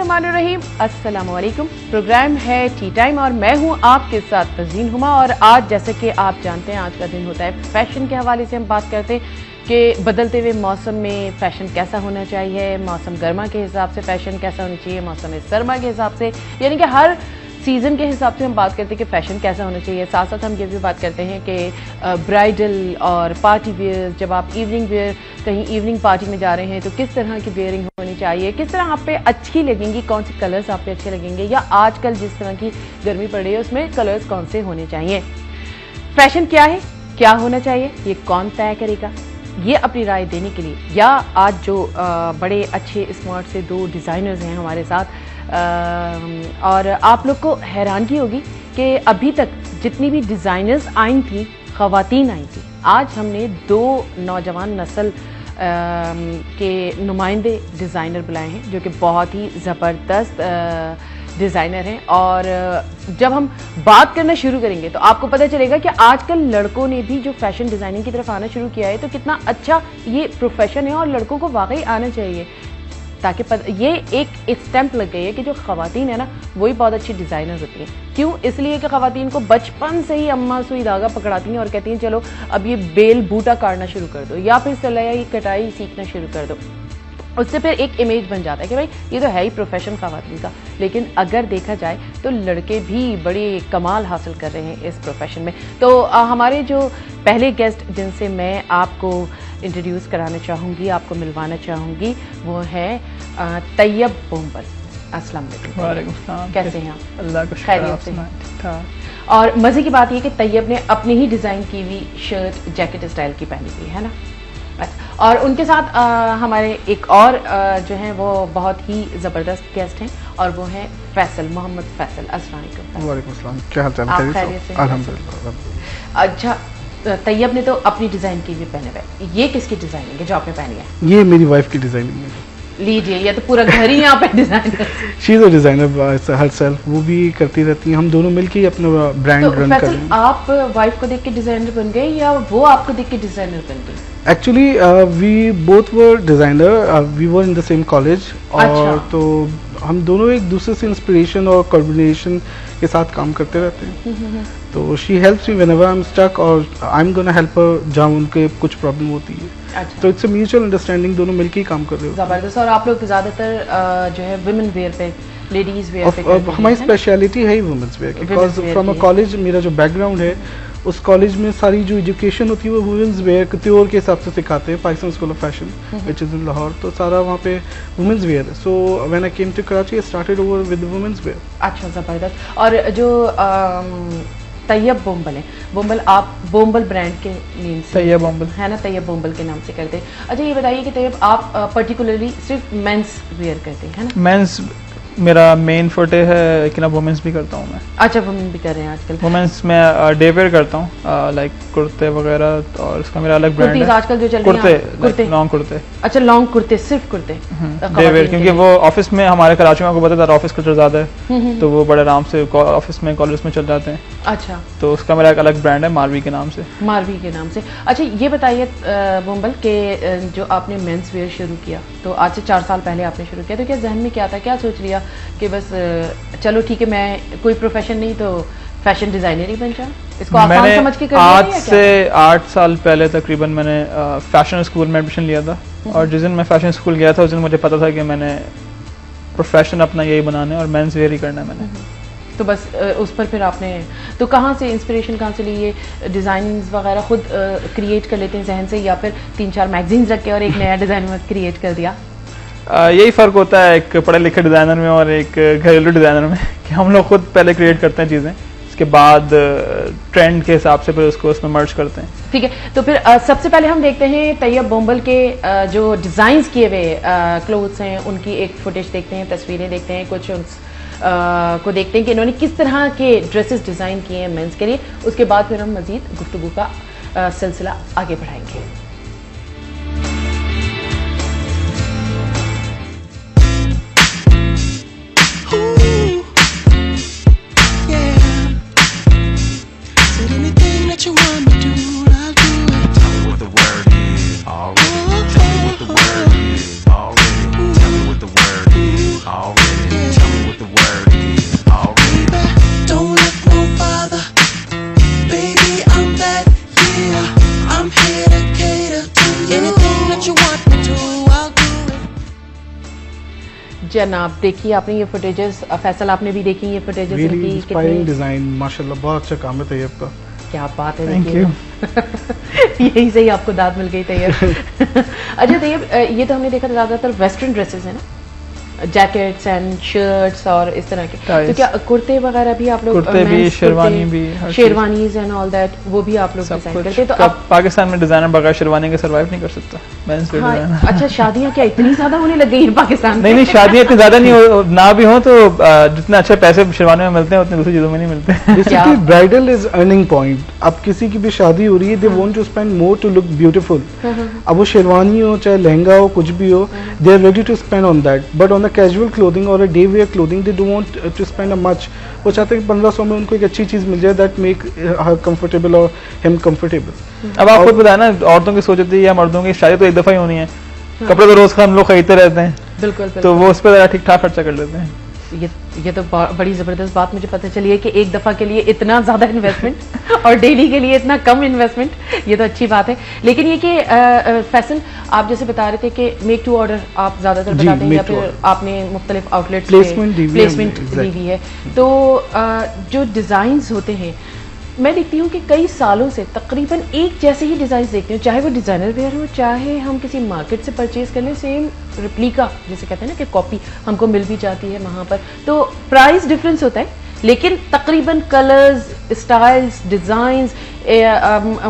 बिस्मिल्लाहिर्रहमानिर्रहीम, अस्सलाम वालेकुम। प्रोग्राम है टी टाइम और मैं हूं आपके साथ तज़ीन हुमा। और आज जैसे कि आप जानते हैं, आज का दिन होता है फैशन के हवाले से। हम बात करते हैं कि बदलते हुए मौसम में फ़ैशन कैसा होना चाहिए, मौसम गर्मा के हिसाब से फ़ैशन कैसा होना चाहिए, मौसम सरमा के हिसाब से, यानी कि हर सीज़न के हिसाब से हम बात करते हैं कि फ़ैशन कैसा होना चाहिए। साथ साथ हम ये भी बात करते हैं कि ब्राइडल और पार्टी वेयर, जब आप इवनिंग वेयर कहीं इवनिंग पार्टी में जा रहे हैं तो किस तरह की वेयरिंग होनी चाहिए, किस तरह आप पे अच्छी लगेंगी, कौन से कलर्स आप पे अच्छे लगेंगे, या आजकल जिस तरह की गर्मी पड़ रही है उसमें कलर्स कौन से होने चाहिए। फ़ैशन क्या है, क्या होना चाहिए, ये कौन तय करेगा। ये अपनी राय देने के लिए या आज जो बड़े अच्छे स्मार्ट से दो डिज़ाइनर्स हैं हमारे साथ, और आप लोग को हैरानगी होगी कि अभी तक जितनी भी डिज़ाइनर्स आई थी, ख़वातीन आई थी, आज हमने दो नौजवान नस्ल के नुमाइंदे डिज़ाइनर बुलाए हैं जो कि बहुत ही ज़बरदस्त डिज़ाइनर हैं। और जब हम बात करना शुरू करेंगे तो आपको पता चलेगा कि आजकल लड़कों ने भी जो फैशन डिज़ाइनिंग की तरफ आना शुरू किया है, तो कितना अच्छा ये प्रोफेशन है और लड़कों को वाकई आना चाहिए, ताकि ये एक स्टैंप लग गई है कि जो ख़वातीन है ना, वही बहुत अच्छी डिज़ाइनर्स होती हैं। क्यों? इसलिए कि ख़वातीन को बचपन से ही अम्मा सुई धागा पकड़ाती हैं और कहती हैं चलो अब ये बेल बूटा काटना शुरू कर दो या फिर सिलाई कटाई सीखना शुरू कर दो। उससे फिर एक इमेज बन जाता है कि भाई ये तो है ही प्रोफेशन ख़वातीन का। लेकिन अगर देखा जाए तो लड़के भी बड़े कमाल हासिल कर रहे हैं इस प्रोफेशन में। तो हमारे जो पहले गेस्ट जिनसे मैं आपको इंट्रोड्यूस कराना चाहूँगी, आपको मिलवाना चाहूँगी, वो है तैयब बोम्बल। अस्सलाम वालेकुम, कैसे हैं आप? अल्लाह का शुक्र, आप सुनाएं? ठीक ठाक। और मज़े की बात ये कि तैयब ने अपनी ही डिज़ाइन की हुई शर्ट जैकेट स्टाइल की पहनी हुई है ना। और उनके साथ हमारे एक और जो हैं वो बहुत ही ज़बरदस्त गेस्ट हैं और वो हैं फैसल, मोहम्मद फैसल। अस्सलाम वालेकुम। वालेकुम अस्सलाम, क्या हाल चाल? आप खैरियत से? अल्हम्दुलिल्लाह। अच्छा, तैयब ने तो अपनी डिज़ाइन की भी पहने हुए, ये किसकी डिज़ाइनिंग है जो आपने पहनी है? ये मेरी वाइफ की डिजाइनिंग है। लीजिए, ये तो पूरा घर ही यहाँ पे designer. She is a designer her self, वो भी करती रहती हैं, हम दोनों मिलकर ही अपना ब्रांड रन कर रहे हैं। आप वाइफ को देख के डिजाइनर बन गए या वो आपको देख के डिजाइनर बन गई? Actually we both were designer, we were in the same college, और तो हम दोनों एक दूसरे से इंस्पिरेशन और कोऑर्डिनेशन के साथ काम करते रहते हैं। तो she helps me whenever I am stuck और I am gonna help her जहाँ उनके कुछ प्रॉब्लम होती है। अच्छा। तो इट्स अ म्यूचुअल अंडरस्टैंडिंग, दोनों मिलकर ही काम कर रहे हो। जबरदस्त। और आप लोग ज़्यादातर जो है वुमेन वेयर पे, लेडीज वेयर पे हमारी स्पेशलिटी है ही women's wear, because from a college, मेरा जो बैकग्राउंड है उस कॉलेज में सारी जो एजुकेशन होती है वो वुमेन्स वेयर त्योर के हिसाब से सिखाते हैं, Pakistan school of fashion which is in Lahore. तो सारा वहाँ पे वुमेन्स वेयर है। So when I came to Karachi I started over with women's wear. अच्छा, ज़बरदस्त। और जो तैयब बोम्बल है, बोम्बल आप बोम्बल ब्रांड के नेम से, तैयब बोम्बल है ना, तैयब बोम्बल के नाम से करते हैं। अच्छा, ये बताइए कि तैयब आप पर्टिकुलरली सिर्फ मेंस वेयर करते हैं ना? मेंस मेरा मेन फोटे है, लेकिन अब वुमेंस भी करता हूँ मैं। अच्छा, वुमेन भी कर रहे हैं आजकल? वुमेंस में डे वेयर करता हूँ, लाइक कुर्ते वगैरह, और उसका मेरा अलग ब्रांड है। आजकल जो चल रही है कुर्ते, लॉन्ग कुर्ते। अच्छा, लॉन्ग कुर्ते, सिर्फ कुर्ते डे वेयर, क्योंकि वो ऑफिस में, हमारे कराची में आपको पता है ऑफिस कल्चर ज़्यादा है, तो वो बड़े आराम से ऑफिस में, कॉलेज में चल जाते हैं। अच्छा, तो उसका मेरा एक अलग ब्रांड है, मारवी के नाम से। मारवी के नाम से। अच्छा, ये बताइए बोम्बल के जो आपने मेंस वेयर शुरू किया, तो आज से 4 साल पहले आपने शुरू किया, तो क्या जहन में क्या था, क्या सोच लिया कि बस चलो ठीक है, मैं कोई प्रोफेशन नहीं तो फैशन डिजाइनर ही बन जाऊं? इसको आसान समझ के कर लिया? आज से 8 साल पहले तकरीबन मैंने फैशन स्कूल में एडमिशन लिया था, और जिस दिन मैं फैशन स्कूल गया था उस दिन मुझे पता था कि मैंने प्रोफेशन अपना यही बनाना है और मेंस वेयर ही करना है मैंने। तो बस उस पर फिर आपने, तो कहाँ से इंस्पिरेशन, कहाँ से ली? ये डिज़ाइनिंग्स वगैरह खुद क्रिएट कर लेते हैं जहन से, या फिर 3-4 मैगजीन्स रख के और एक नया डिज़ाइन क्रिएट कर दिया? यही फ़र्क होता है एक पढ़े लिखे डिज़ाइनर में और एक घरेलू डिज़ाइनर में, कि हम लोग खुद पहले क्रिएट करते हैं चीज़ें, उसके बाद ट्रेंड के हिसाब से फिर उसको उसमें मर्ज करते हैं। ठीक है, तो फिर सबसे पहले हम देखते हैं तैयब बोम्बल के जो डिज़ाइंस किए हुए क्लोथ्स हैं उनकी एक फुटेज देखते हैं, तस्वीरें देखते हैं, कुछ को देखते हैं कि इन्होंने किस तरह के ड्रेसेस डिज़ाइन किए हैं मेंस के लिए। उसके बाद फिर हम मज़ीद गुफ्तगू का सिलसिला आगे बढ़ाएंगे। Already. what you want me to, I'll do it. जनाब देखिए आपने ये फुटेजेस, फैसल आपने भी देखी ये फुटेजेस Really इनकी inspiring design, माशाल्लाह बहुत अच्छा काम है तैयब का। क्या बात है। Thank you. यही सही आपको दाद मिल गई तैयब। अच्छा तैयब, ये तो हमने देखा ज्यादातर वेस्टर्न ड्रेसेस है ना, जैकेट्स एंड शर्ट्स और इस तरह के, तो क्या कुर्ते वगैरह भी आप लोग, कुर्ते भी, शेरवानी भी, शेरवानीज एंड ऑल दैट, वो भी आप लोग डिजाइन करते हैं? तो अब पाकिस्तान में डिजाइनर बगैर शेरवानी के सर्वाइव नहीं कर सकता। हाँ, अच्छा शादियां क्या इतनी ज्यादा होने लग गई हैं पाकिस्तान में? नहीं शादियां इतनी ज्यादा नहीं हो, ना भी हो तो जितने अच्छे पैसे शेरवानी में मिलते हैं उतने दूसरी चीजों में नहीं मिलते। Basically bridal is earning point. अब किसी की भी शादी हो रही है, they want to spend more to look beautiful. अब वो शेरवानी हो चाहे लहंगा हो कुछ भी हो, they are ready to spend on that, but on the casual clothing और day wear clothing they don't want to spend a much. वो चाहते हैं कि 1500 में उनको एक अच्छी चीज मिल जाए दैट मेक हर कंफर्टेबल और हिम कंफर्टेबल। अब आप खुद बताया ना, औरतों की सोच होती है या मर्दों की शादी तो एक दफा ही होनी है, कपड़े तो रोज हम लोग खरीदते रहते हैं, बिल्कुल तो वो उस पर ठीक ठाक खर्चा कर लेते हैं। ये तो बड़ी जबरदस्त बात मुझे पता चली है कि एक दफा के लिए इतना ज्यादा इन्वेस्टमेंट और डेली के लिए इतना कम इन्वेस्टमेंट, ये तो अच्छी बात है। लेकिन ये कि फैसल आप जैसे बता रहे थे कि मेक टू ऑर्डर आप ज्यादातर बताते हैं या फिर आपने मुख्तलिफ आउटलेट्स प्लेसमेंट दी हुई है, तो जो डिजाइन्स होते हैं मैं देखती हूँ कि कई सालों से तकरीबन एक जैसे ही डिजाइन देखती हूँ, चाहे वो डिजाइनर वेयर हो चाहे हम किसी मार्केट से परचेज कर लें, सेम रिप्लिका जिसे कहते हैं ना कि कॉपी हमको मिल भी जाती है वहाँ पर, तो प्राइस डिफरेंस होता है लेकिन तकरीबन कलर्स, स्टाइल्स, डिज़ाइंस,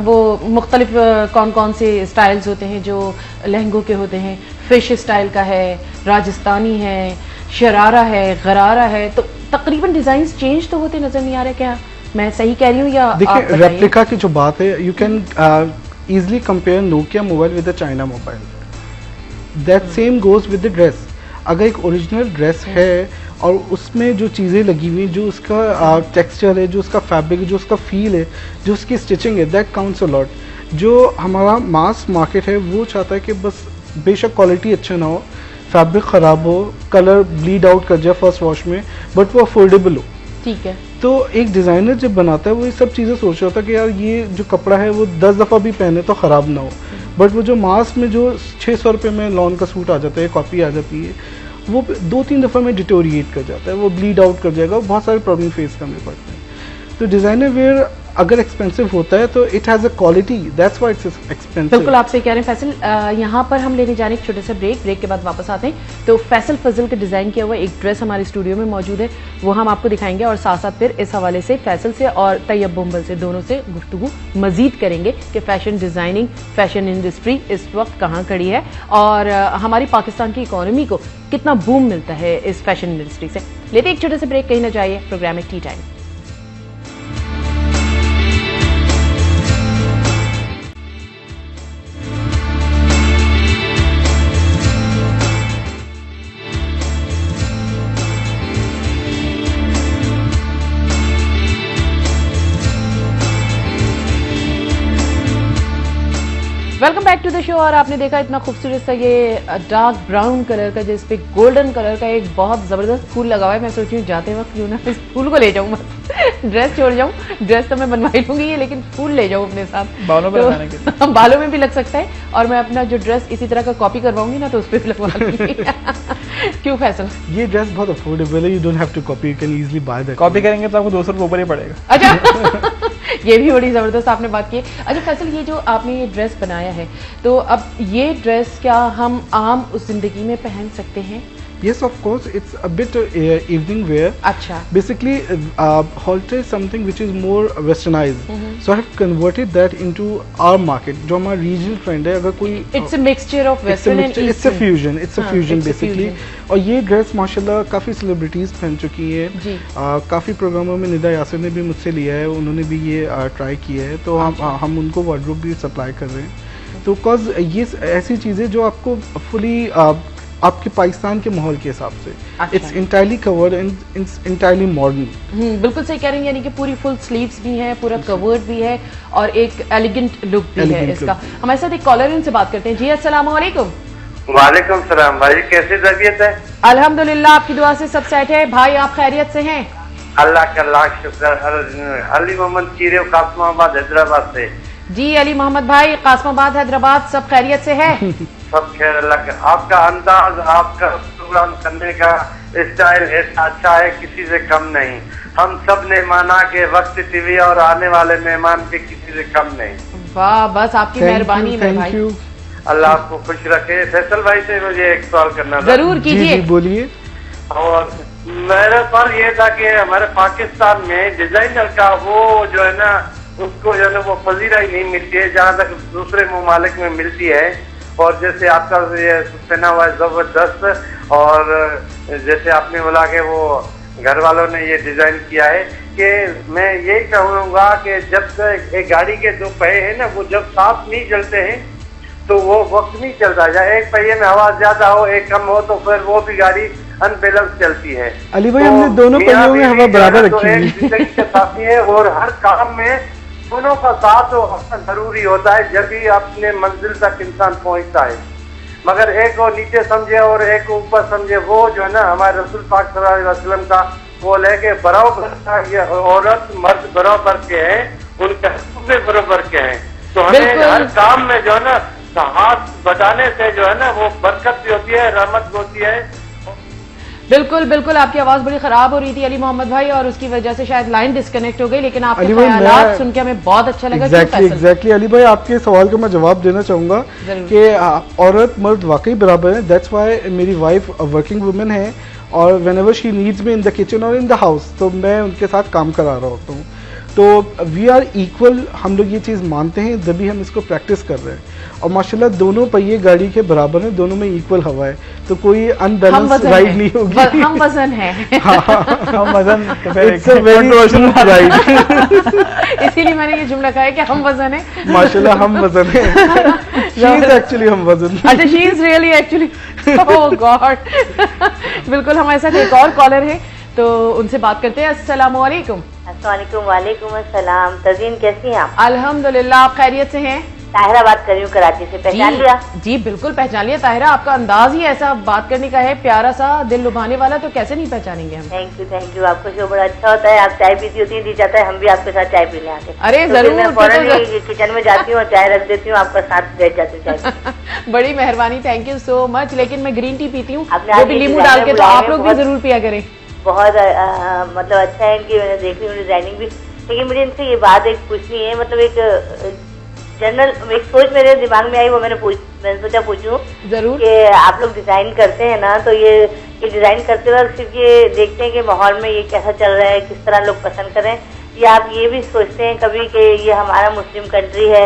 वो मुख्तलिफ कौन कौन से स्टाइल्स होते हैं जो लहंगों के होते हैं, फिश स्टाइल का है, राजस्थानी है, शरारा है, गरारा है, तो तकरीबन डिज़ाइंस चेंज तो होते नजर नहीं आ रहे, क्या मैं सही कह रही हूँ या? देखिए रेप्लिका की जो बात है, you can easily compare Nokia mobile with the China mobile, that same goes with the dress. अगर एक ओरिजिनल ड्रेस है और उसमें जो चीज़ें लगी हुई, जो उसका टेक्सचर है, जो उसका फैब्रिक है, जो उसका फील है, जो उसकी स्टिचिंग है, दैट काउंट्स अ लॉट। जो हमारा मास मार्केट है वो चाहता है कि बस बेशक क्वालिटी अच्छा ना हो, फैब्रिक ख़राब हो, कलर ब्लीड आउट कर जाए फर्स्ट वॉश में, बट वो अफोर्डेबल हो। ठीक है, तो एक डिज़ाइनर जब बनाता है वो ये सब चीज़ें सोच रहा होता है कि यार ये जो कपड़ा है वो 10 दफ़ा भी पहने तो ख़राब ना हो, बट वो जो मास में जो 600 रुपये में लॉन का सूट आ जाता है, कॉपी आ जाती है, वो 2-3 दफ़ा में डिटोरिएट कर जाता है, वो ब्लीड आउट कर जाएगा, बहुत सारे प्रॉब्लम फेस करने पड़ते हैं। तो डिज़ाइनर वेयर अगर एक्सपेंसिव होता है तो it has a quality, that's why it's expensive. बिल्कुल आपसे कह रहे हैं फैसल। यहाँ पर हम लेने जा रहे हैं एक छोटे से ब्रेक के बाद वापस आते हैं। तो फैसल फजल का डिज़ाइन किया हुआ एक ड्रेस हमारे स्टूडियो में मौजूद है, वो हम आपको दिखाएंगे और साथ साथ फिर इस हवाले से फैसल से और तैयब बुम्बल से दोनों से गुफ्तगू मजीद करेंगे कि फैशन डिज़ाइनिंग, फैशन इंडस्ट्री इस वक्त कहाँ खड़ी है और हमारी पाकिस्तान की इकोनॉमी को कितना बूम मिलता है इस फैशन इंडस्ट्री से। लेते एक छोटे से ब्रेक, कहीं ना जाइए, प्रोग्राम है tea time. Welcome back to the show. और आपने देखा इतना खूबसूरत सा ये डार्क ब्राउन कलर का जिस पे गोल्डन कलर का एक बहुत जबरदस्त फूल लगा हुआ है। मैं सोच रही हूँ जाते वक्त क्यों ना इस फूल को ले जाऊँ, बस ड्रेस छोड़ जाऊँ, ड्रेस तो मैं बनवा ही लूंगी ये, लेकिन फूल ले जाऊँ अपने साथ, बालों पे लगाने के लिए। बालों में भी लग सकता है और मैं अपना जो ड्रेस इसी तरह का कॉपी करवाऊंगी ना तो उस पर भी लगवा लूंगी। क्यों फैसल? ये ड्रेस बहुत अफोर्डेबल है, you don't have to copy, you can easily buy that. Copy करेंगे तो आपको 200 रुपये ऊपर ही पड़ेगा। अच्छा ये भी बड़ी जबरदस्त आपने बात की। अच्छा फैसल, ये जो आपने ये ड्रेस बनाया है, तो अब ये ड्रेस क्या हम आम उस जिंदगी में पहन सकते हैं? Yes, of course, it's a bit evening wear. अच्छा। Basically, halter is something which is more westernized. So I have converted that into our market. जो हमारा regional trend है, अगर कोई It's a mixture of western and eastern. It's a fusion. It's a fusion basically. और ये dress माशाल्लाह काफ़ी celebrities पहन चुकी है। काफ़ी प्रोग्रामों में निदा यासिर ने भी मुझसे लिया है, उन्होंने भी ये ट्राई किया है, तो हम उनको वार्डरोब भी सप्लाई कर रहे हैं। तो कॉज ये ऐसी चीज़ें जो आपको फुली आपके पाकिस्तान के माहौल के हिसाब से, it's entirely covered and it's entirely modern. बिल्कुल सही कह रही हैं, यानी कि पूरी फुल स्लीव्स भी है, पूरा कवर्ड भी है और एक एलिगेंट लुक भी है इसका। हमारे साथ एक कॉलर इनसे बात करते हैं। जी अस्सलाम वालेकुम। वालेकुम सलाम भाई, कैसी तबीयत है? अल्हम्दुलिल्लाह, आपकी दुआ से सब सेट है। भाई आप खैरियत से हैं? अल्लाह का लाख शुक्र। अली मोहम्मद चीरे कासमाबाद हैदराबाद से। जी अली मोहम्मद भाई, कासमाबाद हैदराबाद, सब खैरियत से है? सब खैर अल्लाह का। आपका अंदाज, आपका प्रोग्राम करने का स्टाइल ऐसा अच्छा है, किसी से कम नहीं। हम सब ने माना कि वक्त टीवी और आने वाले मेहमान भी किसी से कम नहीं। वाह, बस आपकी मेहरबानी है भाई। Thank you. अल्लाह आपको खुश रखे। फैसल भाई से मुझे एक सवाल करना था। जरूर कीजिए। बोलिए। और मेरा सवाल ये था कि हमारे पाकिस्तान में डिजाइनर का वो जो है ना, उसको जो है ना वो फजीला ही नहीं मिलती है जहाँ तक दूसरे ममालिक में मिलती है। और जैसे आपका ये पहना हुआ है जबरदस्त, और जैसे आपने बोला कि वो घर वालों ने ये डिजाइन किया है, कि मैं यही कहूँगा कि जब तक एक गाड़ी के दो पहिए हैं ना, वो जब साथ नहीं चलते हैं तो वो वक्त नहीं चलता। या एक पहिए में हवा ज्यादा हो, एक कम हो, तो फिर वो भी गाड़ी अनबैलेंस चलती है। अली भाई, हमने दोनों पहियों में हवा बराबर रखी हुई है। जिंदगी के साथी है और हर काम में दोनों का साथ होना जरूरी होता है, जब भी अपने मंजिल तक इंसान पहुंचता है। मगर एक को नीचे समझे और एक को ऊपर समझे, वो जो है ना हमारे रसूल पाक सल्लल्लाहु अलैहि वसल्लम का बोल है कि बराबर का ये औरत मर्द बराबर के हैं, उनके हुक्म बराबर के हैं। तो हमें हर काम में जो है ना हाथ बटाने से जो है ना वो बरकत भी होती है, रहमत भी होती है। बिल्कुल बिल्कुल, आपकी आवाज बड़ी खराब हो रही थी अली मोहम्मद भाई, और उसकी वजह से शायद लाइन डिस्कनेक्ट हो गई, लेकिन आपके ख्यालात सुन के हमें बहुत अच्छा लगा। एग्जैक्टली अली भाई, आपके सवाल का मैं जवाब देना चाहूंगा कि औरत मर्द वाकई बराबर है। दैट्स व्हाई मेरी वाइफ वर्किंग वुमेन है, और whenever she needs me in the kitchen और इन द हाउस, तो मैं उनके साथ काम करा रहा होता हूँ। तो वी आर इक्वल, हम लोग ये चीज़ मानते हैं, जब हम इसको प्रैक्टिस कर रहे हैं। और माशाल्लाह दोनों पहिए गाड़ी के बराबर हैं, दोनों में इक्वल हवा है, तो कोई अनबैलेंस राइड नहीं होगी। हम वजन है। हम वजन राइड। इसीलिए मैंने ये जुमला कहा है कि हम वजन है। माशाल्लाह हम वजन है। शी इज एक्चुअली हम वजन। अच्छा, she is really actually, oh God. बिल्कुल, हमारे साथ एक और कॉलर है, तो उनसे बात करते हैं। अस्सलाम वालेकुम। वालेकुम अस्सलाम। तज़ीन, कैसी हैं आप? अल्हम्दुलिल्लाह, आप खैरियत से हैं? ताहिरा बात कर रही हूँ कराची से, पहचान लिया? जी बिल्कुल पहचान लिया। ताहिरा, आपका अंदाज ही ऐसा बात करने का है, प्यारा सा, दिल लुभाने वाला, तो कैसे नहीं पहचानेंगे हम। Thank you. आपका शो बड़ा अच्छा होता है, आप चाय पीती होती है, दी जाता है, हम भी आपके साथ चाय पीने आते हैं। अरे तो जरूर, मैं फौरन किचन में जाती हूँ और चाय रख देती हूँ, आपका साथ बैठ जाती हूँ चाय। बड़ी मेहरबानी, थैंक यू सो मच। लेकिन मैं ग्रीन टी पीती हूँ, वो भी नींबू डाल के, तो आप लोग भी जरूर पिया करें। बहुत मतलब अच्छा है कि मैंने देख ली डिजाइनिंग भी। लेकिन मुझे इनसे ये बात एक पूछनी है, मतलब एक जनरल एक सोच मेरे दिमाग में आई, वो मैंने सोचा पूछूं जरूर कि आप लोग डिजाइन करते हैं ना, तो ये डिजाइन करते वक्त सिर्फ ये देखते हैं कि माहौल में ये कैसा चल रहा है, किस तरह लोग पसंद करें, या आप ये भी सोचते हैं कभी कि ये हमारा मुस्लिम कंट्री है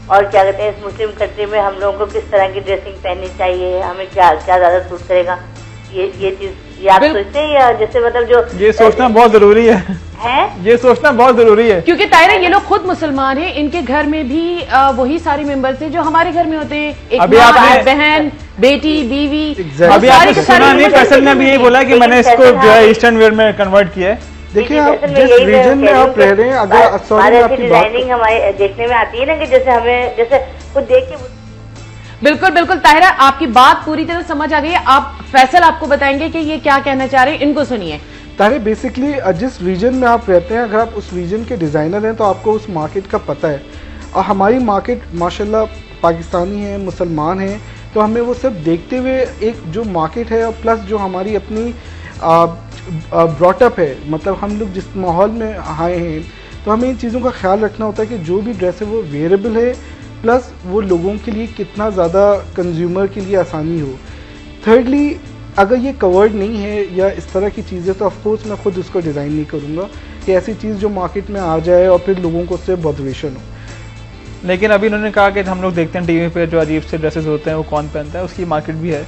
और क्या कहते हैं इस मुस्लिम कंट्री में हम लोगों को किस तरह की ड्रेसिंग पहननी चाहिए, हमें क्या क्या ज्यादा सूट करेगा, ये चीज ये आप सोचते हैं, या जैसे मतलब जो ये सोचना बहुत जरूरी है? ये सोचना बहुत जरूरी है, क्योंकि तायरा ये लोग खुद मुसलमान हैं, इनके घर में भी वही सारे मेंबर्स हैं जो हमारे घर में होते हैं, एक माँ, बहन, बेटी, बीवी। अभी आपने सुना नहीं, फैसल ने भी यही बोला कि मैंने इसको जो है ईस्टर्न वेयर में कन्वर्ट किया है। देखिए आप जिस रीजन में आप रह रहे हैं, अगर डिजाइनिंग हमारे देखने में आती है ना, कि जैसे हमें जैसे खुद देख के। बिल्कुल बिल्कुल ताहिरा, आपकी बात पूरी तरह समझ आ गई है। आप फैसल आपको बताएंगे कि ये क्या कहना चाह रहे हैं, इनको सुनिए। ताहिरा, बेसिकली जिस रीजन में आप रहते हैं, अगर आप उस रीजन के डिज़ाइनर हैं तो आपको उस मार्केट का पता है। और हमारी मार्केट माशाल्लाह पाकिस्तानी है, मुसलमान हैं, तो हमें वो सब देखते हुए एक जो मार्केट है और प्लस जो हमारी अपनी ब्रॉटअप है, मतलब हम लोग जिस माहौल में आए हैं, तो हमें इन चीज़ों का ख्याल रखना होता है कि जो भी ड्रेस है वो वेयरेबल है, प्लस वो लोगों के लिए कितना ज़्यादा कंज्यूमर के लिए आसानी हो। थर्डली, अगर ये कवर्ड नहीं है या इस तरह की चीज़ें, तो ऑफकोर्स मैं खुद उसको डिज़ाइन नहीं करूँगा कि ऐसी चीज़ जो मार्केट में आ जाए और फिर लोगों को उससे बदवेशन हो। लेकिन अभी उन्होंने कहा कि हम लोग देखते हैं टीवी पे जो अजीब से ड्रेसेस होते हैं वो कौन पहनता है, उसकी मार्केट भी है,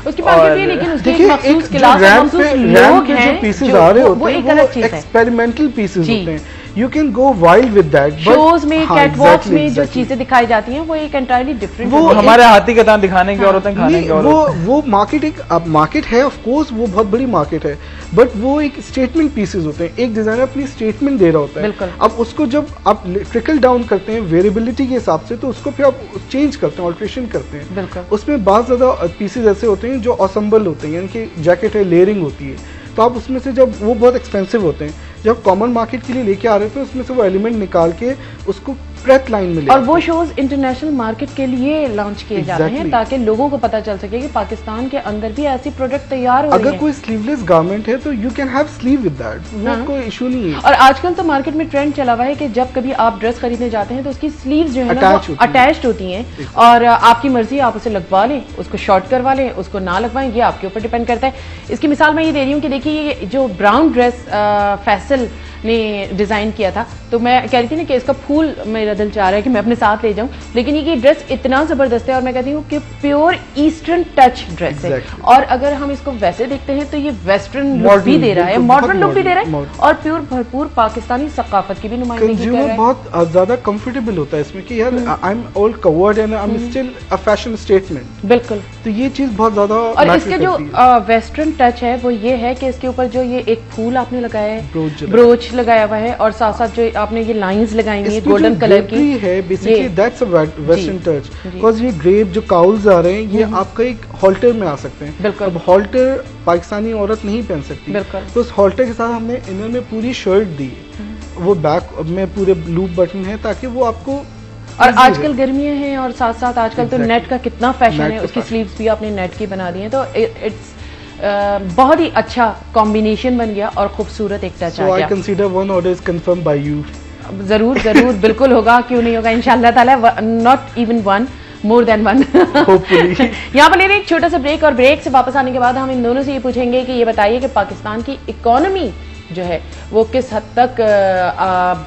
उसकी मार्केट भी है, लेकिन उसके एक मखसूस क्लास और मखसूस लोग हैं जो पीसेस आ रहे होते हैं वो एक्सपेरिमेंटल पीसेस होते हैं। You can go wild with that. Shows में, कैटवॉक्स में जो चीजें दिखाई जाती हैं वो एक एंटायरली डिफरेंट, वो हमारे हाथी का दांत दिखाने की और होते हैं खाने की और वो मार्केट एक मार्केट है, ऑफ कोर्स वो बहुत बड़ी मार्केट है, बट वो एक स्टेटमेंट पीसेस होते हैं। एक डिजाइनर अपनी स्टेटमेंट दे रहा होता है, अब उसको जब आप ट्रिकल डाउन करते हैं वेरिएबिलिटी के हिसाब से, तो उसको फिर आप चेंज करते हैं, ऑल्ट्रेशन करते हैं। उसमें बहुत ज्यादा पीसेस ऐसे होते हैं जो असेंबल होते हैं, यानी कि जैकेट है, लेयरिंग होती है, तो आप उसमें से जब वो बहुत एक्सपेंसिव होते हैं, जब कॉमन मार्केट के लिए लेके आ रहे थे उसमें से वो एलिमेंट निकाल के उसको सेपरेट लाइन मिले। और वो शोज इंटरनेशनल मार्केट के लिए लॉन्च किए जा रहे हैं ताकि लोगों को पता चल सके कि पाकिस्तान के अंदर भी ऐसी प्रोडक्ट तैयार हो रही हैं। अगर कोई स्लीवलेस गारमेंट है तो you can have sleeve with that, वो कोई इशू नहीं है। और आजकल तो मार्केट में ट्रेंड चला हुआ है कि जब कभी आप ड्रेस खरीदने जाते हैं तो उसकी स्लीव्स जो है ना वो अटैच्ड होती हैं और आपकी मर्जी, आप उसे लगवा लें, उसको शॉर्ट करवा लें, उसको ना लगवाएं, ये आपके ऊपर डिपेंड करता है। इसकी मिसाल मैं ये दे रही हूँ कि देखिए ये जो ब्राउन ड्रेस फैसल ने डिजाइन किया था, तो मैं कह रही थी ना कि इसका फूल मेरा दिल चाह रहा है कि मैं अपने साथ ले जाऊं, लेकिन ये ड्रेस इतना जबरदस्त है और मैं कहती हूँ कि प्योर ईस्टर्न टच ड्रेस है। और अगर हम इसको वैसे देखते हैं तो ये वेस्टर्न लुक भी दे रहा है, मॉडर्न लुक भी दे रहा है और प्योर भरपूर पाकिस्तानी सकाफत की भी नुमाइंदगी कर रहा है। बहुत ज्यादा कंफर्टेबल होता है इसमें कि यार I am all covered and I am still a fashion statement. बिल्कुल, तो ये चीज बहुत ज्यादा। और इसके जो वेस्टर्न टच है वो ये है कि इसके ऊपर जो ये एक फूल आपने लगाया है, ब्रोच लगाया हुआ है और साथ साथ जो आपने ये लाइंस लगाई हुई है गोल्डन कलर की है, basically that's a western touch. Because ये ग्रेप जो काउल्स आ रहे हैं ये आपका एक हॉल्टर में आ सकते हैं। अब हॉल्टर पाकिस्तानी औरत नहीं पहन सकती, तो उस हॉल्टर के साथ हमने इनर में पूरी शर्ट दी, वो बैक में पूरे लूप बटन है ताकि वो आपको। और आजकल गर्मियां हैं और साथ साथ आजकल तो नेट का कितना फैशन है, उसकी स्लीव्स भी आपने नेट की बना दी है, तो इट्स बहुत ही अच्छा कॉम्बिनेशन बन गया और खूबसूरत एक टच आ गया। So I consider one order is confirmed by you. जरूर जरूर बिल्कुल होगा, क्यों नहीं होगा इंशाल्लाह ताला, not even one, more than one. यहाँ पर ले रहे एक छोटा सा ब्रेक और ब्रेक से वापस आने के बाद हम इन दोनों से ये पूछेंगे कि ये बताइए कि पाकिस्तान की इकोनॉमी जो है वो किस हद तक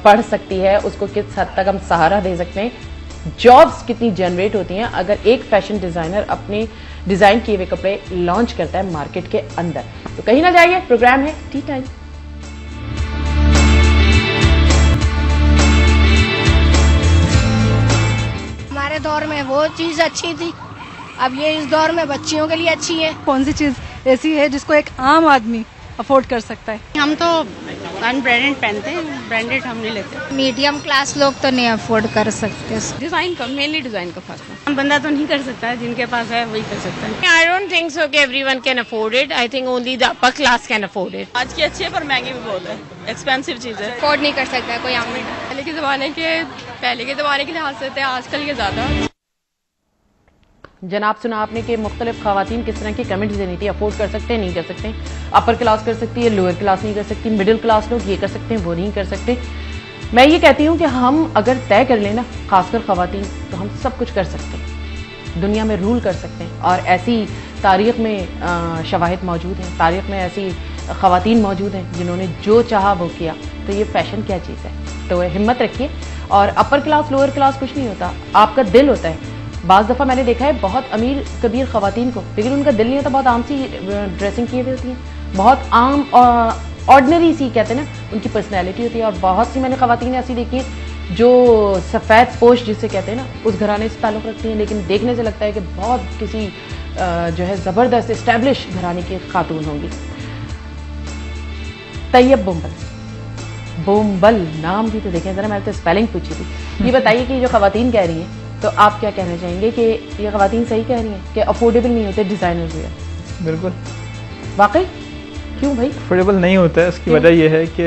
बढ़ सकती है, उसको किस हद तक हम सहारा दे सकते हैं, जॉब्स कितनी जनरेट होती हैं अगर एक फैशन डिजाइनर अपने डिजाइन किए हुए कपड़े लॉन्च करता है मार्केट के अंदर। तो कहीं ना जाइए, प्रोग्राम है टी टाइम। हमारे दौर में वो चीज अच्छी थी, अब ये इस दौर में बच्चियों के लिए अच्छी है। कौन सी चीज ऐसी है जिसको एक आम आदमी अफोर्ड कर सकता है? हम तो अनब्रांडेड पहनते हैं, ब्रांडेड हम नहीं लेते। मीडियम क्लास लोग तो नहीं अफोर्ड कर सकते। डिजाइन का, मेनली डिजाइन का फासला बंदा तो नहीं कर सकता है, जिनके पास है वही कर सकता है। आई डोंट थिंक सो कि everyone can afford it, I think only the upper class can afford it. आज की अच्छी है पर महंगी भी बहुत है, एक्सपेंसिव चीज है, अफोर्ड नहीं कर सकता है कोई आम। पहले के जमाने के लिहाज से आजकल के ज्यादा। जनाब सुना आपने कि मुख्तलिफ खवातीन किस तरह की कमेंट्स देनी थी, अफोर्ड कर सकते हैं नहीं कर सकते, अपर क्लास कर सकती है, लोअर क्लास नहीं कर सकती, मिडिल क्लास लोग ये कर सकते हैं वो नहीं कर सकते। मैं ये कहती हूँ कि हम अगर तय कर लेना, खासकर खवातीन, तो हम सब कुछ कर सकते हैं, दुनिया में रूल कर सकते हैं। और ऐसी तारीख में शवाहिद मौजूद हैं, तारीख में ऐसी खवातीन मौजूद हैं जिन्होंने जो चाहा वो किया। तो ये फैशन क्या चीज़ है, तो हिम्मत रखिए। और अपर क्लास लोअर क्लास कुछ नहीं होता, आपका दिल होता है। बाज़ दफ़ा मैंने देखा है बहुत अमीर कबीर खवातीन को, लेकिन उनका दिल नहीं होता, बहुत आम सी ड्रेसिंग किए हुई होती है, बहुत आम ऑर्डिनरी सी कहते हैं ना उनकी पर्सनैलिटी होती है। और बहुत सी मैंने खवातीन ऐसी देखी हैं जो सफ़ेद पोश जिसे कहते हैं ना उस घराने से ताल्लुक़ रखती हैं, लेकिन देखने से लगता है कि बहुत किसी जो है ज़बरदस्त इस्टेब्लिश घराने की खातून होंगी। तैयब बोम्बल नाम भी तो देखें ज़रा, मैंने तो स्पेलिंग पूछी थी। ये बताइए कि जो खवातीन कह रही हैं, तो आप क्या कहना चाहेंगे कि ये खवातीन सही कह रही हैं कि अफोर्डेबल नहीं होते डिजाइनर वेयर? बिल्कुल, वाकई क्यों भाई अफोर्डेबल नहीं होता है? उसकी वजह यह है कि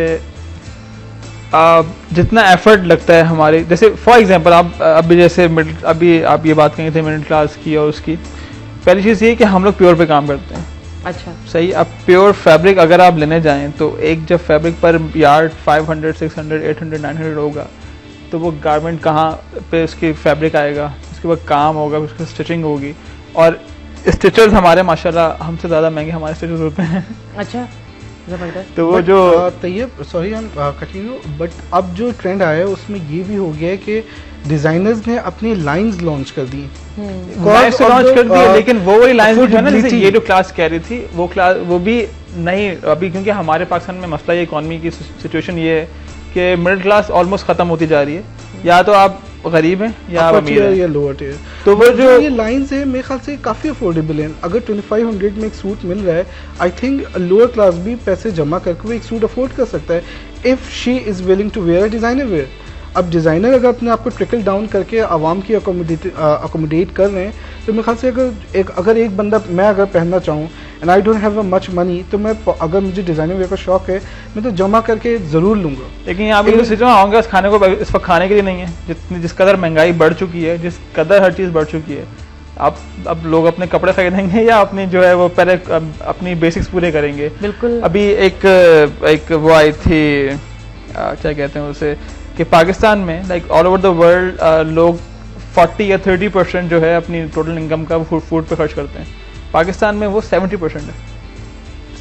जितना एफर्ट लगता है हमारे, जैसे फॉर एग्जांपल आप अभी जैसे अभी आप ये बात कहेंगे थे मिडिल क्लास की और उसकी, पहली चीज़ ये कि हम लोग प्योर पे काम करते हैं। अच्छा सही, अब प्योर फैब्रिक अगर आप लेने जाएं तो एक जब फैब्रिक पर यार्ड 500, 600, 800, 900 होगा, तो वो गारमेंट कहाँ पे उसकी फैब्रिक आएगा, उसके बाद काम होगा, उसकी स्टिचिंग होगी, और स्टिचर्स हमारे माशाल्लाह हमसे ज़्यादा महंगे हमारे स्टिचर्स होते हैं। अच्छा, जबरदस्त। तो वो जो तैयब सॉरी हम कंटिन्यू, बट अब जो ट्रेंड आया है उसमें ये भी हो गया है कि डिजाइनर्स ने अपनी लाइंस लॉन्च कर दी, लॉन्च कर दी, लेकिन वो वही लाइंस जो है ना, जैसे ये जो क्लास कह रही थी वो भी नहीं अभी, क्योंकि हमारे पाकिस्तान में मसला ये इकॉनमी की सिचुएशन ये है कि मिडिल क्लास ऑलमोस्ट खत्म होती जा रही है, या तो आप गरीब हैं या आप अमीर हैं या लोअर टियर। तो वो जो ये लाइंस है मेरे ख्याल से काफी अफोर्डेबल हैं। अगर 2500 में एक सूट मिल रहा है, आई थिंक लोअर क्लास भी पैसे जमा करके वो एक सूट अफोर्ड कर सकता है if she is willing to wear a designer wear. अब डिजाइनर अगर अपने आप को ट्रिकल डाउन करके आवाम की अकोमोडेट कर रहे हैं, तो मेरे ख्याल से अगर एक बंदा, मैं अगर पहनना चाहूँ and I don't have much money, तो मैं अगर मुझे डिजाइनिंग वेयर का शौक है मैं तो जमा करके जरूर लूंगा। लेकिन यहाँ पे सिस्टम आऊँगा इस खाने को इस वक्त खाने के लिए नहीं है, जिस कदर महंगाई बढ़ चुकी है, जिस कदर हर चीज़ बढ़ चुकी है, अब लोग अपने कपड़े खरीदेंगे या अपनी जो है वो पहले अपनी बेसिक्स पूरे करेंगे। बिल्कुल। अभी एक वो आई थी क्या कहते हैं उसे, कि पाकिस्तान में like all over the world लोग 40 या 30% जो है अपनी टोटल इनकम का फूड पे खर्च करते हैं। पाकिस्तान में वो 70% है,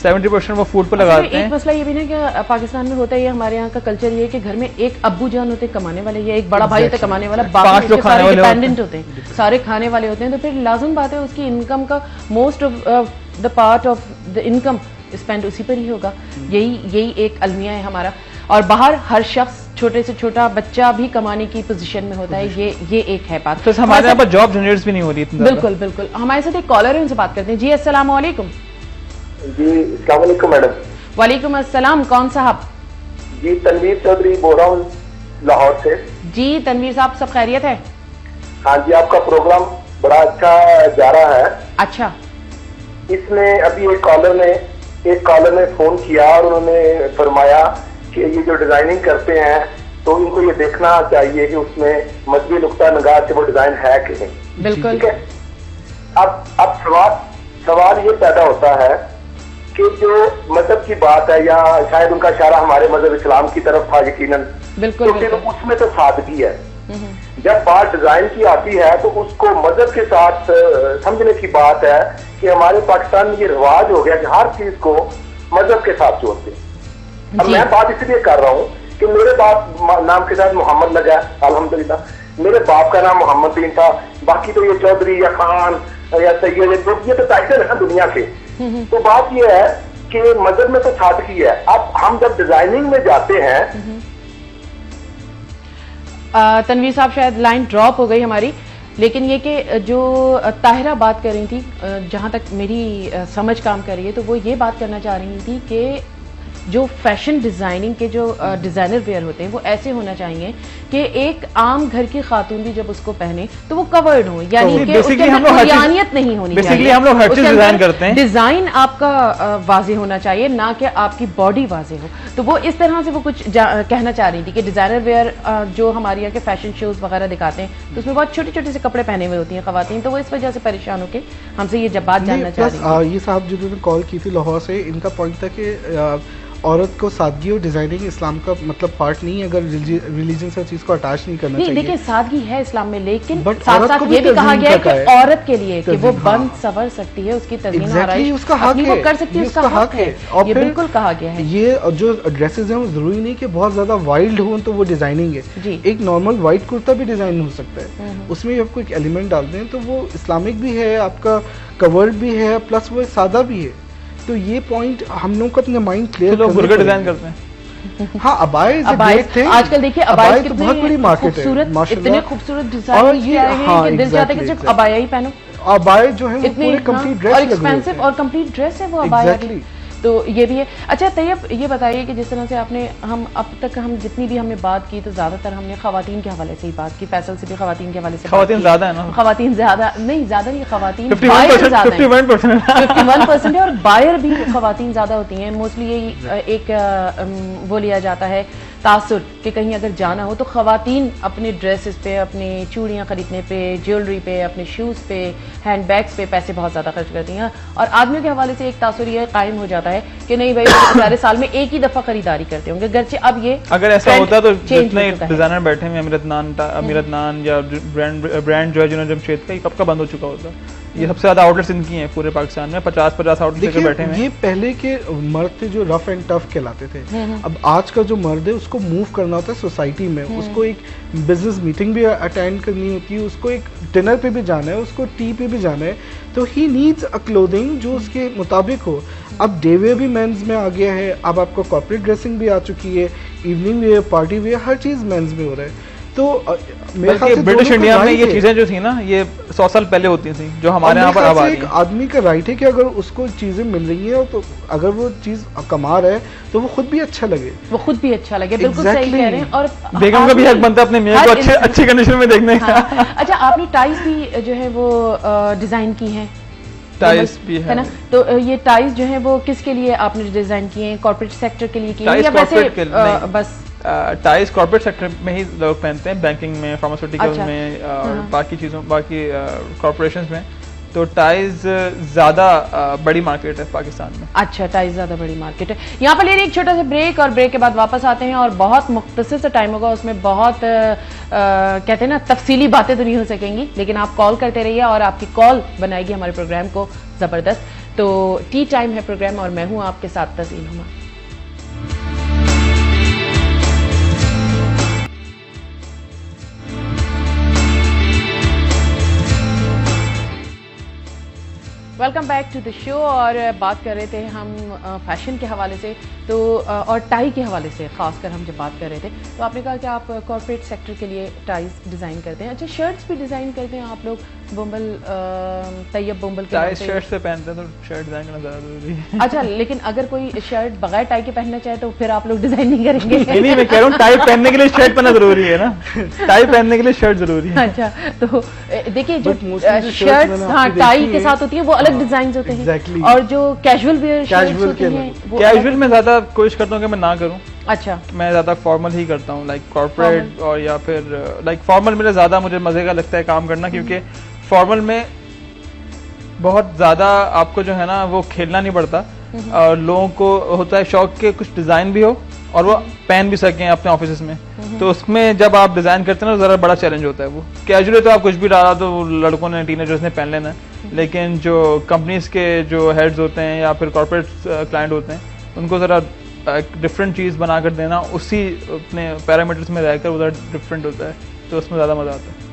70% वो फूड पे लगाते हैं। एक मसला ये भी ना कि पाकिस्तान में होता है, ये हमारे यहाँ का कल्चर ये है कि घर में एक अब्बू जान होते कमाने वाले या एक बड़ा भाई होता कमाने वाला, बाकी लोग सारे डिपेंडेंट होते हैं, सारे खाने वाले होते हैं। तो फिर लाजिम बात है उसकी इनकम का most of the part of the income spend उसी पर ही होगा। यही एक अलमिया है हमारा। और बाहर हर शख्स छोटे से छोटा बच्चा भी कमाने की पोजीशन में होता है, ये एक है बात। तो हमारे यहाँ पर जॉब जनरेट्स भी नहीं हो रही। बिल्कुल बिल्कुल। हमारे साथ एक कॉलर है, उनसे बात करते हैं। जी अस्सलाम वालेकुम। जी अस्सलाम वालेकुम मैडम। वालेकुम अस्सलाम। कौन साहब? जी तनवीर चौधरी बोल रहा हूँ लाहौर से। जी तनवीर साहब, सब खैरियत है? हाँ जी, आपका प्रोग्राम बड़ा अच्छा जा रहा है। अच्छा। इसमें अभी एक कॉलर ने फोन किया और उन्होंने फरमाया कि ये जो डिजाइनिंग करते हैं तो इनको ये देखना चाहिए कि उसमें मजहबी नुक्ता निगाह से वो डिजाइन है कि नहीं। बिल्कुल। ठीक है। अब सवाल ये पैदा होता है कि जो मजहब की बात है, या शायद उनका इशारा हमारे मजहब इस्लाम की तरफ था यकीनन, बिल्कुल, तो फिर उसमें तो सादगी है। जब बात डिजाइन की आती है तो उसको मजहब के साथ समझने की बात है कि हमारे पाकिस्तान में ये रिवाज हो गया कि हर चीज को मजहब के साथ जोड़ते हैं। अब मैं बात इसलिए कर रहा हूँ कि मेरे बाप नाम के साथ मोहम्मद लगा, अल्हम्दुलिल्लाह मेरे बाप का नाम मोहम्मद बिन था, बाकी तो ये चौधरी या खान या सैयद, ये तो टाइटल है ना दुनिया के। तो बात ये है कि मजहब में तो सादगी है। अब हम जब डिजाइनिंग में जाते हैं, तनवीर साहब शायद लाइन ड्रॉप हो गई हमारी, लेकिन ये कि जो ताहिरा बात कर रही थी, जहां तक मेरी समझ काम कर रही है, तो वो ये बात करना चाह रही थी कि जो फैशन डिजाइनिंग के जो डिजाइनर वेयर होते हैं वो ऐसे होना चाहिए कि एक आम घर की खातून भी जब उसको पहने तो वो कवर्ड हो, यानी कि उसके अंदर बुनियादियत नहीं होनी चाहिए। बेसिकली हम लोग हर चीज डिजाइन करते हैं, डिजाइन आपका वाजे होना चाहिए, ना कि आपकी बॉडी वाजे हो। तो वो इस तरह से वो कुछ कहना चाह रही थी कि डिजाइनर वेयर जो हमारे यहाँ के फैशन शोज वगैरह दिखाते हैं तो उसमें बहुत छोटे छोटे से कपड़े पहने हुए होती हैं खवातीन, तो वो इस वजह से परेशान होकर हमसे ये जब बात जानना चाह रही थी। ये साहब जिन्होंने कॉल की थी लाहौर से, इनका पॉइंट था कि औरत को सादगी और डिजाइनिंग इस्लाम का मतलब पार्ट नहीं है, अगर रिलीजन से चीज को अटैच नहीं करना चाहिए। देखिए सादगी है इस्लाम में, लेकिन साथ साथ ये भी कहा गया है कि औरत के लिए कि वो बन सवर सकती है, उसकी तज़मीन आराइश उसका हक है, वो कर सकती है, उसका हक है, ये बिल्कुल कहा गया है। ये जो ड्रेसेस हैं वो जरूरी नहीं कि बहुत ज्यादा वाइल्ड हो तो वो डिजाइनिंग है। एक नॉर्मल व्हाइट कुर्ता भी डिजाइन हो सकता है, उसमें आपको एक एलिमेंट डालते हैं तो वो इस्लामिक भी है, आपका कवर्ड भी है, प्लस वो सादा भी है। तो ये पॉइंट हम लोग को अपने माइंड क्लियर लोग बुर्का डिजाइन करते हैं। हाँ, अबाई आजकल देखिए अबाई तो बहुत बड़ी मार्केट है, इतने खूबसूरत डिजाइन किए हैं कि दिल चाहता है कि सिर्फ अबाया ही पहनो। अबाई जो है वो पूरी कंप्लीट ड्रेस और एक्सपेंसिव और कंप्लीट ड्रेस है वो अबाया की, तो ये भी है। अच्छा तैयब, ये बताइए कि जिस तरह से आपने हम अब तक हम जितनी भी हमने बात की तो ज्यादातर हमने खवातीन के हवाले से ही बात की, फैसल से भी खवातीन के हवाले से खवातीन ज्यादा है ना, खवातीन ज्यादा नहीं, ज्यादा नहीं, खवातीन 51% है और बायर भी खवातीन ज्यादा होती हैं। मोस्टली यही एक वो लिया जाता है तासुर कि कहीं अगर जाना हो तो खवातीन अपने ड्रेसेस पे, अपनी चूड़ियाँ खरीदने पे, ज्वेलरी पे, अपने शूज़ पे, हैंड बैग्स पे पैसे बहुत ज़्यादा खर्च करती हैं। और आदमियों के हवाले से एक तासुर ये कायम हो जाता है कि नहीं भाई सारे साल में एक ही दफ़ा खरीदारी करते होंगे, गर्चे अब ये अगर ऐसा होता तो जितने डिजाइनर बैठे हैं अमीर अदनान या ब्रांड जो है जिन्होंने जमशेद का, कब का बंद हो चुका होता। ये सबसे ज्यादा आउटलेट्स इनकी हैं पूरे पाकिस्तान में, 50 आउटलेट्स बैठे हैं। ये पहले के मर्द थे जो रफ एंड टफ कहलाते थे, अब आज का जो मर्द है उसको मूव करना होता है सोसाइटी में, उसको एक बिजनेस मीटिंग भी अटेंड करनी होती है, उसको एक डिनर पे भी जाना है, उसको टी पे भी जाना है, तो ही नीड्स अ क्लोथिंग जो उसके मुताबिक हो। अब डे वेयर भी मेंस में आ गया है, अब आपको कॉर्पोरेट ड्रेसिंग भी आ चुकी है, इवनिंग वेयर, पार्टी वेयर, हर चीज मेंस में हो रहा है। तो ब्रिटिश इंडिया में ये चीजें जो थी ना, ये 100 साल पहले होती थी, जो हमारे यहाँ पर अब आ रही है। एक आदमी का राइट है कि अगर उसको चीजें मिल रही हैं तो अगर वो चीज कमा रहा है तो वो खुद भी अच्छा लगे, बिल्कुल सही कह रहे हैं। और बेगम का भी हक बनता है अपने मियां को अच्छी कंडीशन में देखने का। अच्छा, आपने टाइज भी जो है वो डिजाइन की हैं? टाइज भी है ना। तो ये टाइज जो है वो किसके लिए आपने डिजाइन किए हैं? कॉर्पोरेट सेक्टर के लिए किए हैं या वैसे बस? टाइज कॉर्पोरेट सेक्टर में ही लोग पहनते हैं, बैंकिंग में, फार्मास्यूटिकल में और बाकी चीज़ों, बाकी कॉर्पोरेशंस में। तो टाइज ज़्यादा बड़ी मार्केट है पाकिस्तान में। अच्छा, टाइज ज़्यादा बड़ी मार्केट है। यहाँ पर ले रही एक छोटा सा ब्रेक और ब्रेक के बाद वापस आते हैं और बहुत मुख्तसर सा टाइम होगा, उसमें बहुत कहते हैं ना तफसीली बातें तो नहीं हो सकेंगी, लेकिन आप कॉल करते रहिए और आपकी कॉल बनाएगी हमारे प्रोग्राम को ज़बरदस्त। तो टी टाइम है प्रोग्राम और मैं हूँ आपके साथ Tazeen Huma. Welcome back to the show. और बात कर रहे थे हम फैशन के हवाले से, तो और टाई के हवाले से खासकर हम जब बात कर रहे थे, तो आपने कहा कि आप कॉर्पोरेट सेक्टर के लिए टाइज डिज़ाइन करते हैं। अच्छा, शर्ट्स भी डिज़ाइन करते हैं आप लोग? बोम्बल, तैयब बोम्बल के टाई शर्ट से पहनते हैं तो शर्ट डिज़ाइन करना ज़्यादा ज़रूरी है। अच्छा, लेकिन अगर कोई शर्ट बगैर टाई के पहनना चाहे तो फिर आप लोग डिज़ाइन नहीं करेंगे? नहीं, मैं कह रहा हूँ टाई पहनने के लिए शर्ट पहनना ज़रूरी है ना, टाई पहनने के लिए शर्ट ज़रूरी है। अच्छा, तो देखिए जो शर्ट्स हाँ टाई के साथ होती है वो अलग डिजाइन होते हैं। Exactly. और जो कैजुअल वियर शर्ट्स होती हैं, कैजुअल में ज्यादा कोशिश करता हूँ कि मैं ना करूँ। अच्छा, मैं ज्यादा फॉर्मल ही करता हूँ, लाइक कॉर्पोरेट और या फिर लाइक फॉर्मल मेरे ज्यादा मुझे मजे का लगता है काम करना, क्योंकि फॉर्मल में बहुत ज्यादा आपको जो है ना वो खेलना नहीं पड़ता और लोगों को होता है शौक के कुछ डिजाइन भी हो और वो पहन भी सकें अपने ऑफिस में। तो उसमें जब आप डिजाइन करते हैं ना जरा बड़ा चैलेंज होता है। वो कैजुअली तो आप कुछ भी डाला तो लड़कों ने, टीनेजर्स ने पहन लेना है, लेकिन जो कंपनीज के जो हेड्स होते हैं या फिर कॉर्पोरेट क्लाइंट होते हैं उनको जरा डिफरेंट चीज़ बनाकर देना, उसी अपने पैरामीटर्स में रहकर उधर डिफरेंट होता है, तो उसमें ज़्यादा मज़ा आता है।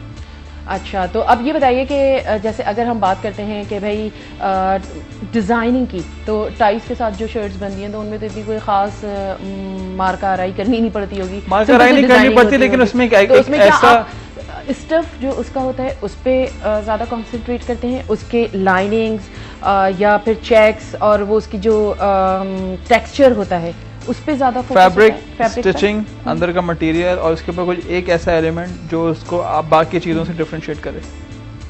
अच्छा, तो अब ये बताइए कि जैसे अगर हम बात करते हैं कि भाई डिज़ाइनिंग की, तो टाइज के साथ जो शर्ट्स बनती हैं तो उनमें तो इतनी कोई ख़ास मार्का आराई करनी नहीं पड़ती होगी, मार्का आराई नहीं करनी पड़ती, लेकिन उसमें क्या ऐसा स्टफ जो उसका होता है उस पर ज़्यादा कॉन्सेंट्रेट करते हैं, उसके लाइनिंग्स या फिर चेक्स और वो उसकी जो टेक्सचर होता है उस पे ज्यादा फैब्रिक स्टिचिंग, अंदर का मटेरियल और उसके ऊपर कुछ एक ऐसा एलिमेंट जो उसको आप बाकी चीज़ों से डिफरेंशिएट करे।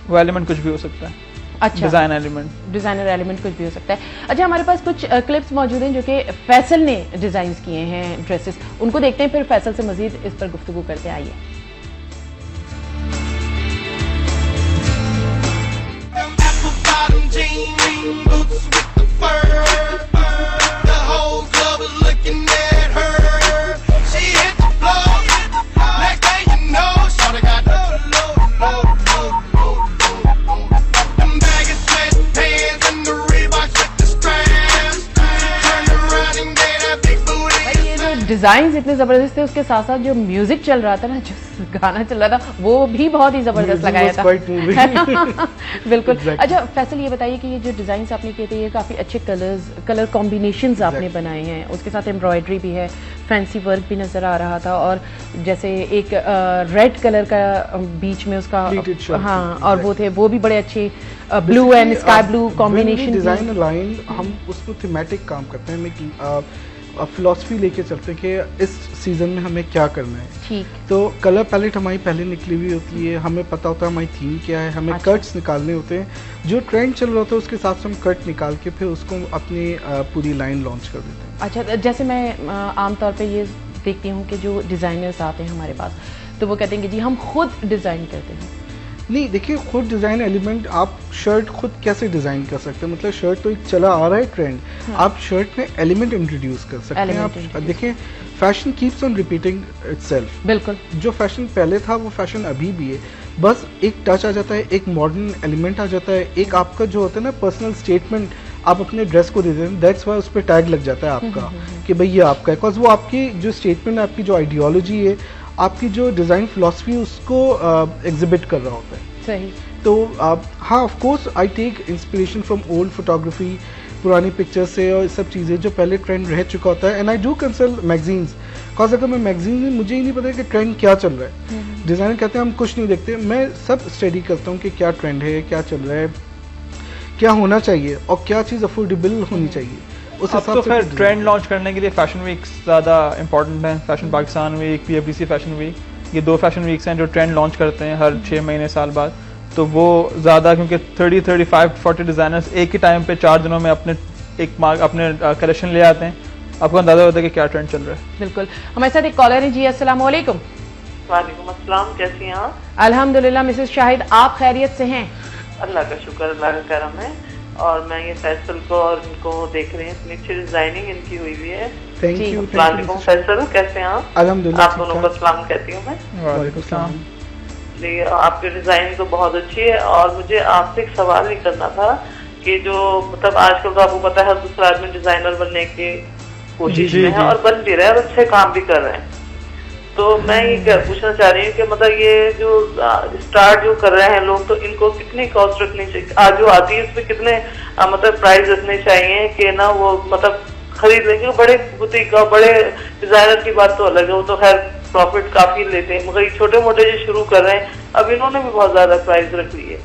वो एलिमेंट कुछ भी हो सकता है। अच्छा, डिजाइनर एलिमेंट कुछ भी हो सकता है। अच्छा, हमारे पास कुछ क्लिप्स मौजूद हैं जो कि फैसल ने डिजाइन किए हैं ड्रेसेस, उनको देखते हैं, फिर फैसल से मजीद इस पर गुफ्तगू करते आइए। डिजाइन इतने जबरदस्त थे, उसके साथ साथ जो म्यूजिक चल रहा था ना, जो गाना चल रहा था वो भी बहुत ही जबरदस्त लगाया था। बिल्कुल। अच्छा फैसल, ये बताइए कि ये जो डिजाइन आपने किए थे ये काफी अच्छे कलर कॉम्बिनेशंस आपने बनाए हैं, उसके साथ एम्ब्रॉयडरी भी है, फैंसी वर्क भी नजर आ रहा था, और जैसे एक रेड कलर का बीच में उसका हाँ और वो थे, वो भी बड़े अच्छे blue and sky blue combination design line. हम उसमें थीमेटिक काम करते हैं, फिलॉसफी लेके चलते हैं कि इस सीजन में हमें क्या करना है। ठीक। तो कलर पैलेट हमारी पहले निकली हुई होती है, हमें पता होता है हमारी थीम क्या है, हमें कट्स निकालने होते हैं, जो ट्रेंड चल रहा होता है उसके साथ हम कट निकाल के फिर उसको अपनी पूरी लाइन लॉन्च कर देते हैं। अच्छा, जैसे मैं आमतौर पे ये देखती हूँ कि जो डिज़ाइनर्स आते हैं हमारे पास तो वो कहते हैं कि जी हम खुद डिज़ाइन करते हैं। नहीं, देखिए खुद डिज़ाइन एलिमेंट आप शर्ट खुद कैसे डिज़ाइन कर सकते हैं, मतलब शर्ट तो एक चला आ रहा है ट्रेंड, आप शर्ट में एलिमेंट इंट्रोड्यूस कर सकते हैं। आप देखिए fashion keeps on repeating itself. बिल्कुल, जो फैशन पहले था वो फैशन अभी भी है, बस एक टच आ जाता है, एक मॉडर्न एलिमेंट आ जाता है, एक आपका जो होता है ना पर्सनल स्टेटमेंट आप अपने ड्रेस को दे देते हैं, दैट्स वाई उस पर टैग लग जाता है आपका कि भाई ये आपका है, बिकॉज वो आपकी जो स्टेटमेंट है, आपकी जो आइडियोलॉजी है, आपकी जो डिज़ाइन फिलॉसफी उसको एग्जिबिट कर रहा होता है। सही। तो हाँ, of course I take inspiration from old photography, पुरानी पिक्चर्स से और सब चीज़ें जो पहले ट्रेंड रह चुका होता है, and I do consult magazines, because अगर मैं मैगजीन में मुझे ही नहीं पता कि ट्रेंड क्या चल रहा है। डिज़ाइनर कहते हैं हम कुछ नहीं देखते, मैं सब स्टडी करता हूँ कि क्या ट्रेंड है, क्या चल रहा है, क्या होना चाहिए और क्या चीज़ अफोर्डेबल होनी चाहिए। उस हिसाब से फिर ट्रेंड लॉन्च करने के लिए फैशन वीक्स ज़्यादा इंपॉर्टेंट हैं। Fashion Pakistan week, PFDC fashion week, ये 2 फैशन वीक्स हैं जो ट्रेंड लॉन्च करते हैं हर 6 महीने साल बाद। तो वो ज़्यादा, क्योंकि 30, 35, 40 डिज़ाइनर्स एक ही टाइम पे 4 दिनों में अपने कलेक्शन ले आते हैं। आपको अंदाजा होता है कि क्या ट्रेंड चल रहा है। बिल्कुल। हमारे साथ एक कॉलर है जी। अस्सलाम वालेकुम। वालेकुम अस्सलाम, कैसी हैं आप? अल्हम्दुलिल्लाह मिसेस शाहिद, आप खैरियत से हैं? अल्लाह का शुक्र, अल्लाह का करम है। और मैं ये फैसल को और इनको देख रही हूँ, इतनी अच्छी डिजाइनिंग इनकी हुई हुई है। Thank you. वालेकुम फैसल, कैसे हैं आप? अल्हम्दुलिल्लाह। आप दोनों को सलाम कहती हूँ मैं। वालेकुम सलाम जी, आपकी डिजाइन तो बहुत अच्छी है और मुझे आपसे एक सवाल ही करना था कि जो मतलब आजकल तो आपको पता है हर दूसरा आदमी डिजाइनर बनने की कोशिश में है और बन भी रहे हैं और अच्छे काम भी कर रहे हैं। तो मैं ये पूछना चाह रही हूँ कि मतलब ये जो स्टार्ट जो कर रहे हैं लोग, तो इनको कितनी कॉस्ट रखनी चाहिए, आज जो आती है इसमें कितने मतलब प्राइस रखने चाहिए कि ना वो मतलब खरीद लेंगे। बड़े बुटीक का बड़े डिजाइनर की बात तो अलग है, वो तो खैर प्रॉफिट काफी लेते हैं, मगर छोटे मोटे जो शुरू कर रहे हैं अब इन्होंने भी बहुत ज्यादा प्राइस रख ली है।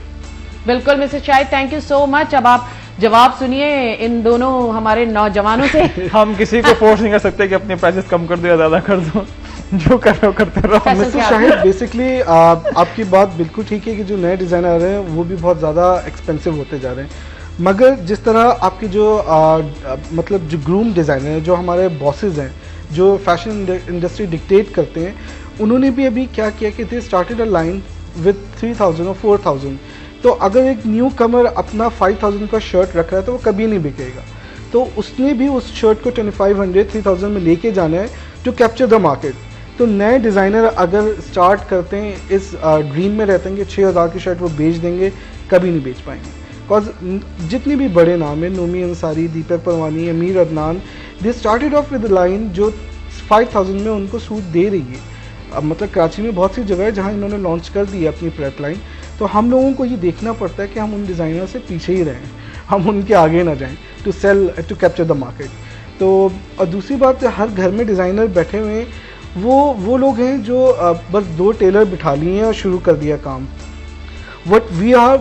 बिल्कुल Mrs Shahid, thank you so much. अब आप जवाब सुनिए इन दोनों हमारे नौजवानों से। हम किसी को फोर्स नहीं कर सकते कि अपने प्राइसेस कम कर दो या ज्यादा कर दो, जो कर रहे हो करते रहो। मिसेस शाहिद, बेसिकली आपकी बात बिल्कुल ठीक है कि जो नए डिजाइनर आ रहे हैं वो भी बहुत ज़्यादा एक्सपेंसिव होते जा रहे हैं, मगर जिस तरह आपके जो मतलब जो ग्रूम डिज़ाइनर हैं, जो हमारे बॉसेज हैं, जो फैशन इंडस्ट्री डिक्टेट करते हैं, उन्होंने भी अभी क्या किया कि they started a line with 3000 और 4000। तो अगर एक न्यू कमर अपना 5000 का शर्ट रख रहा है तो वो कभी नहीं बिकेगा, तो उसने भी उस शर्ट को 2500, 3000 में लेके जाना है टू कैप्चर द मार्केट। तो नए डिज़ाइनर अगर स्टार्ट करते हैं इस ड्रीम में रहते हैं कि 6000 की शर्ट वो बेच देंगे, कभी नहीं बेच पाएंगे। बिकॉज जितनी भी बड़े नाम हैं, नोमी अंसारी, दीपक परवानी, अमीर Adnan, they started off with line जो 5000 में उनको सूट दे रही है। अब मतलब कराची में बहुत सी जगह है जहाँ इन्होंने लॉन्च कर दी है अपनी प्रेप लाइन। तो हम लोगों को ये देखना पड़ता है कि हम उन डिज़ाइनर से पीछे ही रहें, हम उनके आगे ना जाएं to sell to capture the market. तो और दूसरी बात, हर घर में डिज़ाइनर बैठे हुए हैं, वो लोग हैं जो बस 2 टेलर बिठा लिए हैं और शुरू कर दिया काम। What we are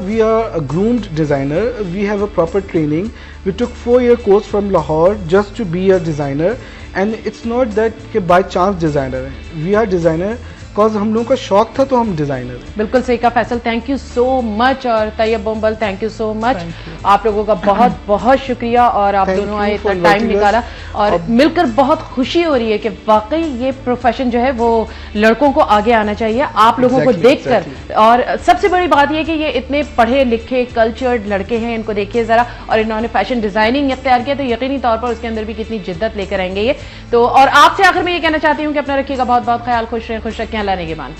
a groomed designer. We have a proper training. We took 4-year course from Lahore just to be a designer, and it's not that कि by chance designer है. We are designer बिकॉज हम लोगों का शौक था तो हम designer. बिल्कुल सही कहा Faisal, thank you so much. और Tayyab Bombal, thank you so much. आप लोगों का बहुत बहुत शुक्रिया और आप दोनों आए, इतना टाइम निकाला और मिलकर बहुत खुशी हो रही है कि वाकई ये प्रोफेशन जो है वो लड़कों को आगे आना चाहिए आप लोगों को देखकर। और सबसे बड़ी बात यह कि ये इतने पढ़े लिखे कल्चर्ड लड़के हैं, इनको देखिए जरा, और इन्होंने फैशन डिजाइनिंग इख्तियार किया, तो यकीनी तौर पर उसके अंदर भी कितनी जिद्दत लेकर आएंगे ये। तो और आपसे आखिर में ये कहना चाहती हूँ कि अपना रखिएगा बहुत बहुत ख्याल, खुश रहें, खुश रखें, अल्लाह ने के मान।